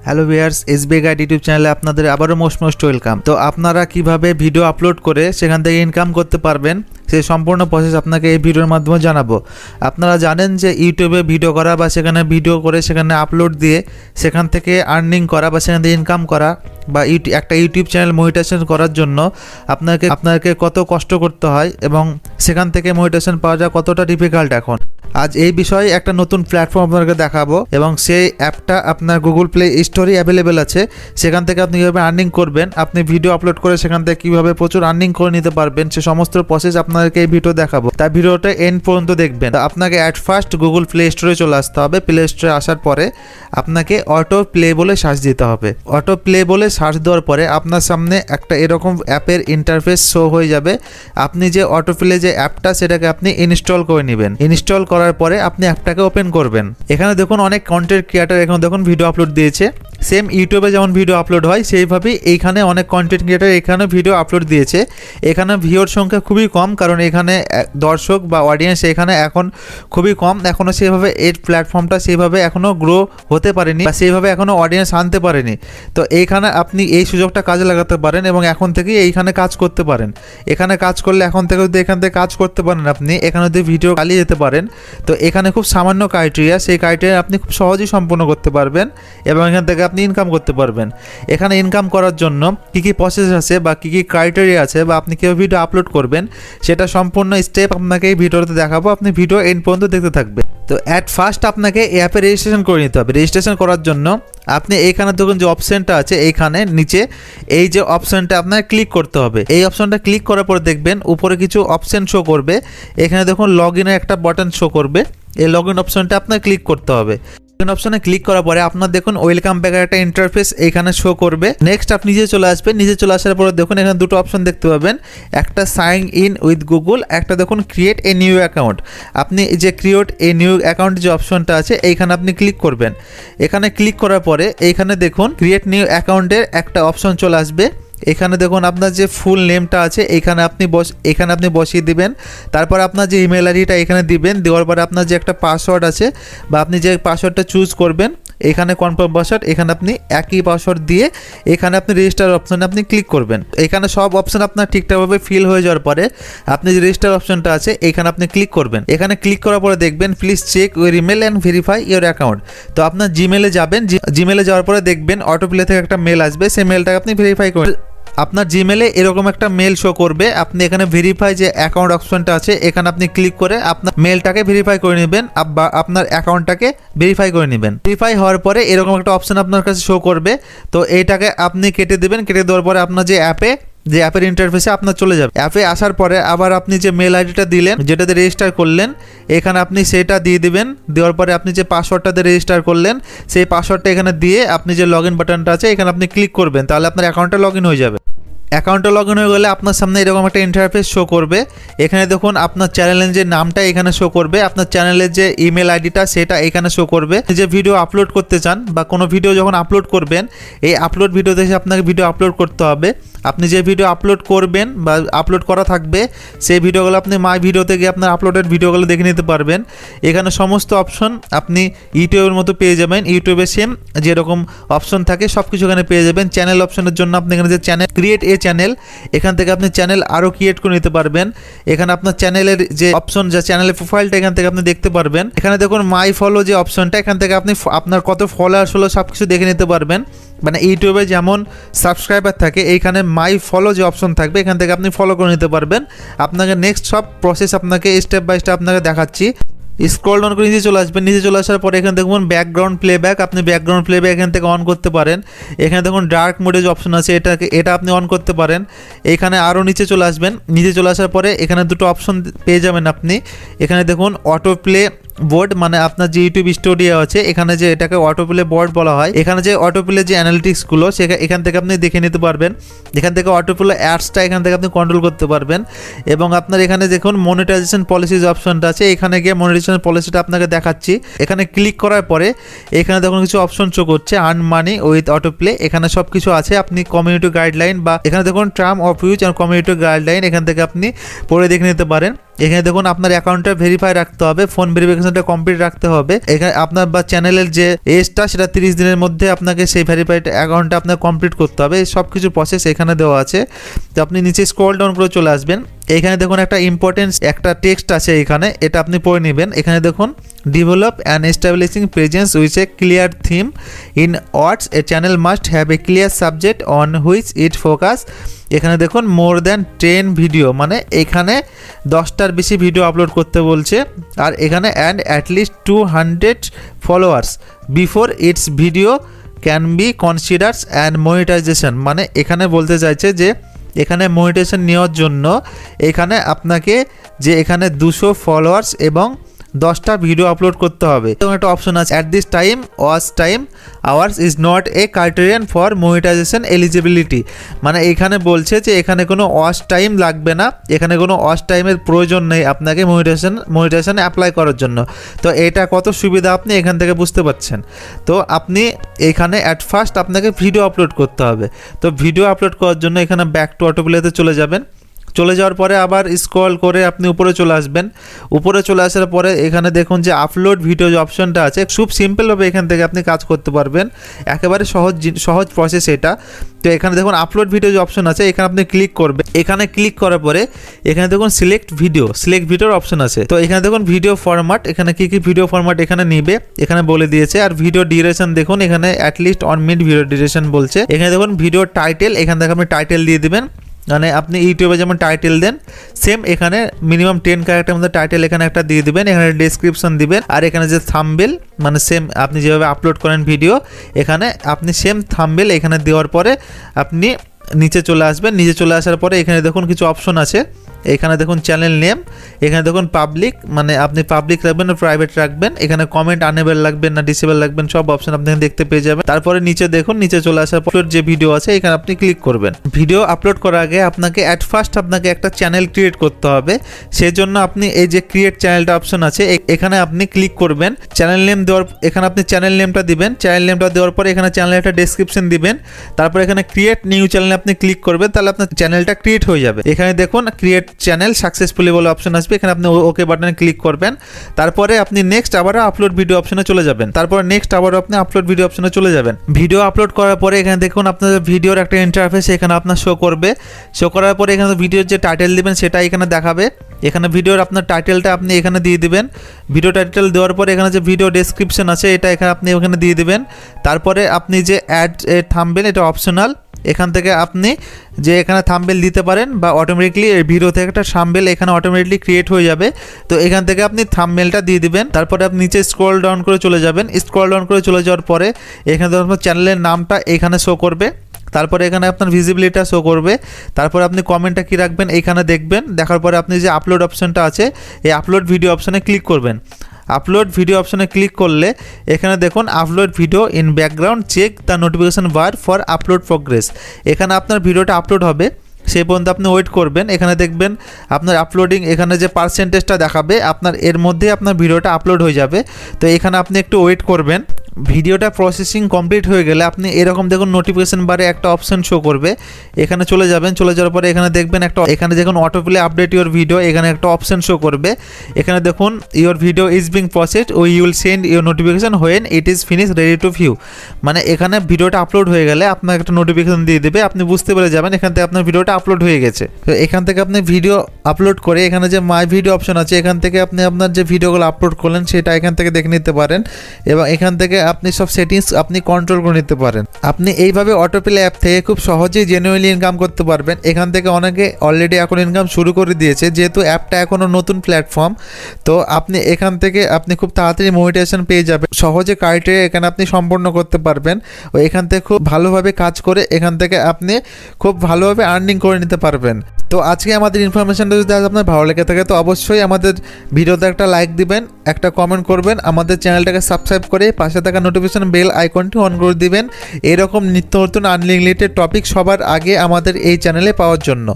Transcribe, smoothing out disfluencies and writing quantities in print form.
Hello viewers, SBI guide YouTube চ্যানেলে আপনাদের আবারও মোস্ট ওয়েলকাম। তো আপনারা কিভাবে ভিডিও আপলোড করে সেখান থেকে ইনকাম করতে পারবেন সেই সম্পূর্ণ প্রসেস আপনাকে এই ভিডিওর মাধ্যমে জানাবো। আপনারা জানেন যে ইউটিউবে ভিডিও করা বা সেখানে ভিডিও করে সেখানে আপলোড দিয়ে সেখান থেকে আর্নিং করা বা সেখান থেকে ইনকাম করা বা একটা ইউটিউব চ্যানেল মনিটাইজেশন করার জন্য আপনাকে কত কষ্ট করতে হয় এবং সেখান থেকে মনিটাইজেশন পাওয়া যায় কতটা ডিফিকাল্ট। এখন আজ এই বিষয়ে একটা নতুন প্ল্যাটফর্ম আপনাকে দেখাবো এবং সেই অ্যাপটা আপনার গুগল প্লে স্টোরে অ্যাভেলেবেল আছে। সেখান থেকে আপনি কীভাবে আর্নিং করবেন, আপনি ভিডিও আপলোড করে সেখান থেকে কীভাবে প্রচুর আর্নিং করে নিতে পারবেন সে সমস্ত প্রসেস আপনাদেরকে এই ভিডিও দেখাবো। তাই ভিডিওটা এন্ড পর্যন্ত দেখবেন। আপনাকে অ্যাট ফার্স্ট গুগল প্লে স্টোরে চলে আসতে হবে। প্লে স্টোরে আসার পরে আপনাকে অটো প্লে বলে সার্চ দিতে হবে। অটো প্লে বলে সার্চ দেওয়ার পরে আপনার সামনে একটা এরকম অ্যাপের ইন্টারফেস শো হয়ে যাবে। আপনি যে অটো প্লে যে অ্যাপটা সেটাকে আপনি ইনস্টল করে নেবেন। ইনস্টল করার পরে আপনি অ্যাপটাকে ওপেন করবেন। এখানে দেখুন অনেক কন্টেন্ট ক্রিয়েটর এখানে দেখুন ভিডিও আপলোড দিয়েছে। সেম ইউটিউবে যেমন ভিডিও আপলোড হয় সেইভাবেই এইখানে অনেক কন্টেন্ট ক্রিয়েটর এখানে ভিডিও আপলোড দিয়েছে। এখানে ভিউর সংখ্যা খুবই কম, কারণ এখানে দর্শক বা অডিয়েন্স এখানে এখন খুবই কম। এখনও সেভাবে এই প্ল্যাটফর্মটা সেইভাবে এখনও গ্রো হতে পারেনি বা সেইভাবে এখনও অডিয়েন্স আনতে পারেনি। তো এইখানে আপনি এই সুযোগটা কাজে লাগাতে পারেন এবং এখন থেকেই এইখানে কাজ করতে পারেন। এখানে কাজ করলে এখন থেকে যদি এখান থেকে কাজ করতে পারেন আপনি এখানে যদি ভিডিও চালিয়ে যেতে পারেন, তো এখানে খুব সামান্য ক্রাইটেরিয়া, সেই ক্রাইটেরিয়া আপনি খুব সহজেই সম্পূর্ণ করতে পারবেন এবং এখান থেকে আপনি ইনকাম করতে পারবেন। এখানে ইনকাম করার জন্য কী কী প্রসেস আছে বা কী কী ক্রাইটেরিয়া আছে বা আপনি কীভাবে ভিডিও আপলোড করবেন সেটা সম্পূর্ণ স্টেপ আপনাকে এই ভিডিওতে দেখাবো। আপনি ভিডিও এন্ড পর্যন্ত দেখতে থাকবেন। তো অ্যাট ফার্স্ট আপনাকে এই অ্যাপে রেজিস্ট্রেশন করে নিতে হবে। রেজিস্ট্রেশন করার জন্য আপনি এইখানে দেখুন যে অপশানটা আছে, এইখানে নিচে এই যে অপশানটা আপনার ক্লিক করতে হবে। এই অপশানটা ক্লিক করার পর দেখবেন উপরে কিছু অপশান শো করবে। এখানে দেখুন লগ ইনের একটা বাটন শো করবে। এই লগ ইন অপশানটা আপনার ক্লিক করতে হবে। অপশনে ক্লিক করার পরে আপনার দেখুন ওয়েলকাম ব্যাকের একটা ইন্টারফেস এখানে শো করবে। নেক্সট আপনি নিজে চলে আসবেন। নিজে চলে আসার পরে দেখুন এখানে দুটো অপশন দেখতে পাবেন, একটা সাইন ইন উইথ গুগল, একটা দেখুন ক্রিয়েট এ নিউ অ্যাকাউন্ট। আপনি যে ক্রিয়েট এ নিউ অ্যাকাউন্ট যে অপশনটা আছে এইখানে আপনি ক্লিক করবেন। এখানে ক্লিক করার পরে এইখানে দেখুন ক্রিয়েট নিউ অ্যাকাউন্টের একটা অপশন চলে আসবে। এখানে দেখুন আপনার যে ফুল নেমটা আছে এখানে আপনি বসিয়ে দিবেন। তারপর আপনার যে ইমেল আইডিটা এখানে দিবেন। দেওয়ার পরে আপনার যে একটা পাসওয়ার্ড আছে বা আপনি যে পাসওয়ার্ডটা চুজ করবেন এখানে কনফার্ম পাসওয়ার্ড, এখানে আপনি একই পাসওয়ার্ড দিয়ে এখানে আপনি রেজিস্টার অপশানে আপনি ক্লিক করবেন। এখানে সব অপশান আপনার ঠিকঠাকভাবে ফিল হয়ে যাওয়ার পরে আপনি যে রেজিস্টার অপশানটা আছে এখানে আপনি ক্লিক করবেন। এখানে ক্লিক করার পরে দেখবেন please check your email and verify your account. তো আপনার জিমেলে যাবেন। জিমেলে যাওয়ার পরে দেখবেন অটোপ্লে থেকে একটা মেল আসবে। সেই মেলটাকে আপনি ভেরিফাই করবেন। আপনার জিমেলে এরকম একটা মেল শো করবে। আপনি এখানে ভেরিফাই যে অ্যাকাউন্ট অপশনটা আছে এখানে আপনি ক্লিক করে আপনার মেলটাকে ভেরিফাই করে নেবেন বা আপনার অ্যাকাউন্টটাকে ভেরিফাই করে নেবেন। ভেরিফাই হওয়ার পরে এরকম একটা অপশন আপনার কাছে শো করবে। তো এইটাকে আপনি কেটে দেবেন। কেটে দেওয়ার পরে আপনার যে অ্যাপের ইন্টারফেসে আপনার চলে যাবে। অ্যাপে আসার পরে আবার আপনি যে মেল আইডিটা দিলেন, যেটাতে রেজিস্টার করলেন, এখানে আপনি সেটা দিয়ে দিবেন। দেওয়ার পরে আপনি যে পাসওয়ার্ডটাতে রেজিস্টার করলেন সেই পাসওয়ার্ডটা এখানে দিয়ে আপনি যে লগ ইন বাটনটা আছে এখানে আপনি ক্লিক করবেন। তাহলে আপনার অ্যাকাউন্টটা লগ ইন হয়ে যাবে। অ্যাকাউন্টে লগ ইন হয়ে গেলে আপনার সামনে এরকম একটা ইন্টারফেস শো করবে। এখানে দেখুন আপনার চ্যানেলের যে নামটা এখানে শো করবে, আপনার চ্যানেলের যে ইমেল আইডিটা সেটা এখানে শো করবে। যে ভিডিও আপলোড করতে চান বা কোনো ভিডিও যখন আপলোড করবেন এই আপলোড ভিডিও দেখে আপনাকে ভিডিও আপলোড করতে হবে। আপনি যে ভিডিও আপলোড করবেন বা আপলোড করা থাকবে সেই ভিডিওগুলো আপনি মাই ভিডিওতে গিয়ে আপনার আপলোডেড ভিডিওগুলো দেখে নিতে পারবেন। এখানে সমস্ত অপশন আপনি ইউটিউবের মতো পেয়ে যাবেন। ইউটিউবে সেম যেরকম অপশন থাকে সব কিছু এখানে পেয়ে যাবেন। চ্যানেল অপশনের জন্য আপনি এখানে যে চ্যানেল ক্রিয়েট এ চ্যানেল এখান থেকে আপনি চ্যানেল আরও ক্রিয়েট করে নিতে পারবেন। এখানে আপনার চ্যানেলের যে অপশন যা চ্যানেলের প্রোফাইলটা এখান থেকে আপনি দেখতে পারবেন। এখানে দেখুন মাই ফলো যে অপশনটা এখান থেকে আপনি আপনার কত ফলোয়ার্স হলো সব কিছু দেখে নিতে পারবেন। মানে ইউটিউবে যেমন সাবস্ক্রাইবার থাকে এইখানে মাই ফলো যে অপশন থাকবে এখান থেকে আপনি ফলো করে নিতে পারবেন। আপনাকে নেক্সট সব প্রসেস আপনাকে স্টেপ বাই স্টেপ আপনাকে দেখাচ্ছি। স্ক্রল ডাউন করে নিচে চলে আসবেন। নিচে চলে আসার পরে এখানে দেখুন ব্যাকগ্রাউন্ড প্লেব্যাক, আপনি ব্যাকগ্রাউন্ড প্লেব্যাক এখান থেকে অন করতে পারেন। এখানে দেখুন ডার্ক মোডে যে অপশন আছে এটা আপনি অন করতে পারেন। এখানে আরও নিচে চলে আসবেন। নিচে চলে আসার পরে এখানে দুটো অপশন পেয়ে যাবেন আপনি। এখানে দেখুন অটো প্লে বোর্ড, মানে আপনার যে ইউটিউব স্টুডিও আছে এখানে যে এটাকে অটো প্লে বোর্ড বলা হয়। এখানে যে অটো প্লে যে অ্যানালিটিক্সগুলো এখান থেকে আপনি দেখে নিতে পারবেন। এখান থেকে অটো প্লে অ্যাডসটা এখান থেকে আপনি কন্ট্রোল করতে পারবেন। এবং আপনার এখানে দেখুন মনিটাইজেশন পলিসি যে অপশনটা আছে এখানে গিয়ে মনিটাইজেশন পলিসিটা আপনাকে দেখাচ্ছি। এখানে ক্লিক করার পরে এখানে দেখুন কিছু অপশন শো করছে, earn money with auto play. এখানে সব কিছু আছে। আপনি কমিউনিটি গাইডলাইন বা এখানে দেখুন term of use and community guideline এখান থেকে আপনি পড়ে দেখে নিতে পারেন। এখানে দেখুন আপনার অ্যাকাউন্টটা ভেরিফাই রাখতে হবে, ফোন ভেরিফিকেশনটা কমপ্লিট রাখতে হবে। এখানে আপনার বা চ্যানেলের যে এজটা সেটা 30 দিনের মধ্যে আপনাকে সেই ভেরিফাইড অ্যাকাউন্টটা আপনার কমপ্লিট করতে হবে। এই সব কিছু প্রসেস এখানে দেওয়া আছে। তো আপনি নিচে স্ক্রল ডাউন করে চলে আসবেন। এখানে দেখুন একটা ইম্পর্টেন্ট একটা টেক্সট আছে এখানে, এটা আপনি পড়ে নেবেন। এখানে দেখুন develop and establishing presence with a clear theme in words A channel must have a clear subject on which it focus. এখানে দেখুন মোর দ্যান 10 ভিডিও, মানে এখানে 10টার বেশি ভিডিও আপলোড করতে বলছে। আর এখানে and at least 200 followers before its video can be considers and monetization, মানে এখানে বলতে চাইছে যে এখানে মনিটাইজেশন নেওয়ার জন্য এখানে আপনাকে যে এখানে 200 ফলোয়ার্স এবং 10টা ভিডিও আপলোড করতে হবে। এবং একটা অপশন আছে at this time watch time hours is not a criterion for monetization eligibility, মানে এখানে বলছে যে এখানে কোনো ওয়াচ টাইম লাগবে না, এখানে কোনো ওয়াচ টাইমের প্রয়োজন নেই আপনাকে মনিটাইজেশন অ্যাপ্লাই করার জন্য। তো এটা কত সুবিধা আপনি এখান থেকে বুঝতে পারছেন। তো আপনি এখানে অ্যাট ফার্স্ট আপনাকে ভিডিও আপলোড করতে হবে। তো ভিডিও আপলোড করার জন্য এখানে ব্যাক টু অটোপ্লেতে চলে যাবেন। চলে যাওয়ার পরে আবার স্ক্রল করে আপনি উপরে চলে আসবেন। উপরে চলে আসার পরে এখানে দেখুন যে আপলোড ভিডিও যে অপশনটা আছে, খুব সিম্পলভাবে এখান থেকে আপনি কাজ করতে পারবেন, একেবারে সহজ প্রসেস এটা। তো এখানে দেখুন আপলোড ভিডিও যে অপশন আছে, এখানে আপনি ক্লিক করবেন। এখানে ক্লিক করার পরে এখানে দেখুন সিলেক্ট ভিডিওর অপশন আছে। তো এখানে দেখুন ভিডিও ফরম্যাট, এখানে কি ভিডিও ফরম্যাট এখানে নিবে এখানে বলে দিয়েছে। আর ভিডিও ডিউরেশন দেখুন এখানে অ্যাটলিস্ট 1 মিনিট ভিডিও ডিউরেশন বলছে। এখানে দেখুন ভিডিও টাইটেল, এখান থেকে আপনি টাইটেল দিয়ে দিবেন, মানে আপনি ইউটিউবে যেমন টাইটেল দেন সেম এখানে মিনিমাম 10 ক্যারেক্টারের মধ্যে টাইটেল এখানে একটা দিয়ে দিবেন। এখানে ডেসক্রিপশন দিবেন। আর এখানে যে থাম্বনেল, মানে সেম আপনি যেভাবে আপলোড করেন ভিডিও, এখানে আপনি সেম থাম্বনেল এখানে দেওয়ার পরে আপনি নিচে চলে আসবেন। নিচে চলে আসার পরে এখানে দেখুন কিছু অপশন আছে। এখানে দেখুন চ্যানেল নেম, এখানে দেখুন পাবলিক, মানে আপনি পাবলিক রাখবেন না প্রাইভেট রাখবেন। এখানে কমেন্ট আনেবল রাখবেন না ডিসেবল রাখবেন, সব অপশন আপনি দেখতে পেয়ে যাবেন। তারপরে নিচে দেখুন, নিচে চলে আসার পর যে ভিডিও আছে এখানে আপনি ক্লিক করবেন। ভিডিও আপলোড করার আগে আপনাকে অ্যাট ফার্স্ট আপনাকে একটা চ্যানেল ক্রিয়েট করতে হবে। সেই জন্য আপনি এই যে ক্রিয়েট চ্যানেলটা অপশন আছে এখানে আপনি ক্লিক করবেন। চ্যানেল নেম দেওয়ার এখানে আপনি চ্যানেল নেমটা দিবেন। চ্যানেল নেমটা দেওয়ার পরে এখানে চ্যানেলের একটা ডেসক্রিপশন দিবেন। তারপর এখানে ক্রিয়েট নিউ চ্যানেল আপনি ক্লিক করবেন, তাহলে আপনার চ্যানেলটা ক্রিয়েট হয়ে যাবে। এখানে দেখুন ক্রিয়েট চ্যানেল সাকসেসফুলি বলে অপশন আসবে, এখানে আপনি ওকে বাটনে ক্লিক করবেন। তারপরে আপনি নেক্সট আবারও আপলোড ভিডিও অপশনে চলে যাবেন। তারপর নেক্সট আবারও আপনি আপলোড ভিডিও অপশনে চলে যাবেন। ভিডিও আপলোড করার পরে এখানে দেখুন আপনার ভিডিওর একটা ইন্টারফেস এখানে আপনার শো করবে। শো করার পরে এখানে ভিডিওর যে টাইটেল দিবেন সেটা এখানে দেখাবে। এখানে ভিডিওর আপনার টাইটেলটা আপনি এখানে দিয়ে দিবেন। ভিডিও টাইটেল দেওয়ার পরে এখানে যে ভিডিও ডেসক্রিপশন আছে এটা এখানে আপনি ওখানে দিয়ে দিবেন। তারপরে আপনি যে অ্যাড থাম্বনেল এটা অপশনাল, এখান থেকে আপনি যে এখানে থাম্বনেল দিতে পারেন বা অটোমেটিকলি ভিডিও থেকে একটা থাম্বনেল এখানে অটোমেটিকলি ক্রিয়েট হয়ে যাবে। তো এখান থেকে আপনি থাম্বনেলটা দিয়ে দিবেন। তারপরে আপনি নিচে স্ক্রল ডাউন করে চলে যাবেন। স্ক্রল ডাউন করে চলে যাওয়ার পরে এখানে আপনার চ্যানেলের নামটা এখানে শো করবে। তারপরে এখানে আপনার ভিজিবিলিটিটা শো করবে। তারপরে আপনি কমেন্টটা কী রাখবেন এখানে দেখবেন। দেখার পরে আপনি যে আপলোড অপশনটা আছে এই আপলোড ভিডিও অপশনে ক্লিক করবেন। আপলোড ভিডিও অপশনে ক্লিক করলে এখানে দেখুন upload video in background check the notification bar for upload progress. এখানে আপনার ভিডিওটা আপলোড হবে, সেই পর্যন্ত আপনি ওয়েট করবেন। এখানে দেখবেন আপনার আপলোডিং এখানে যে পার্সেন্টেজটা দেখাবে আপনার এর মধ্যে আপনার ভিডিওটা আপলোড হয়ে যাবে। তো এখানে আপনি একটু ওয়েট করবেন। ভিডিওটা প্রসেসিং কমপ্লিট হয়ে গেলে আপনি এরকম দেখুন নোটিফিকেশন বারে একটা অপশন শো করবে। এখানে চলে যাবেন। চলে যাওয়ার পরে এখানে দেখবেন একটা এখানে দেখুন auto play update your video, এখানে একটা অপশন শো করবে। এখানে দেখুন your video is being processed ও you will send your notification when it is finish ready to view, মানে এখানে ভিডিওটা আপলোড হয়ে গেলে আপনার একটা নোটিফিকেশন দিয়ে দেবে, আপনি বুঝতে পেরে যাবেন এখান থেকে আপনার ভিডিওটা আপলোড হয়ে গেছে। তো এখান থেকে আপনি ভিডিও আপলোড করে এখানে যে মাই ভিডিও অপশন আছে এখান থেকে আপনি আপনার যে ভিডিওগুলো আপলোড করলেন সেটা এখান থেকে দেখে নিতে পারেন এবং এখান থেকে আপনি সব সেটিংস আপনি কন্ট্রোল করে নিতে পারেন। আপনি এইভাবে অটোপ্লে অ্যাপ থেকে খুব সহজেই জেনুইনলি ইনকাম করতে পারবেন। এখান থেকে অনেকে অলরেডি এখন ইনকাম শুরু করে দিয়েছে, যেহেতু অ্যাপটা এখনও নতুন প্ল্যাটফর্ম। তো আপনি এখান থেকে আপনি খুব তাড়াতাড়ি মনিটাইজেশন পেয়ে যাবেন, সহজে ক্রাইটেরিয়া এখানে আপনি সম্পূর্ণ করতে পারবেন ও এখান থেকে খুব ভালোভাবে কাজ করে এখান থেকে আপনি খুব ভালোভাবে আর্নিং করে নিতে পারবেন। তো আজকে আমাদের ইনফরমেশনটা যদি আপনার ভালো লেগে থাকে তো অবশ্যই আমাদের ভিডিওতে একটা লাইক দিবেন, একটা কমেন্ট করবেন, আমাদের চ্যানেলটাকে সাবস্ক্রাইব করে পাশে থাকা নোটিফিকেশন বেল আইকনটি অন করে দিবেন এরকম নিত্য নতুন আনলিমিটেড টপিক সবার আগে আমাদের এই চ্যানেলে পাওয়ার জন্য।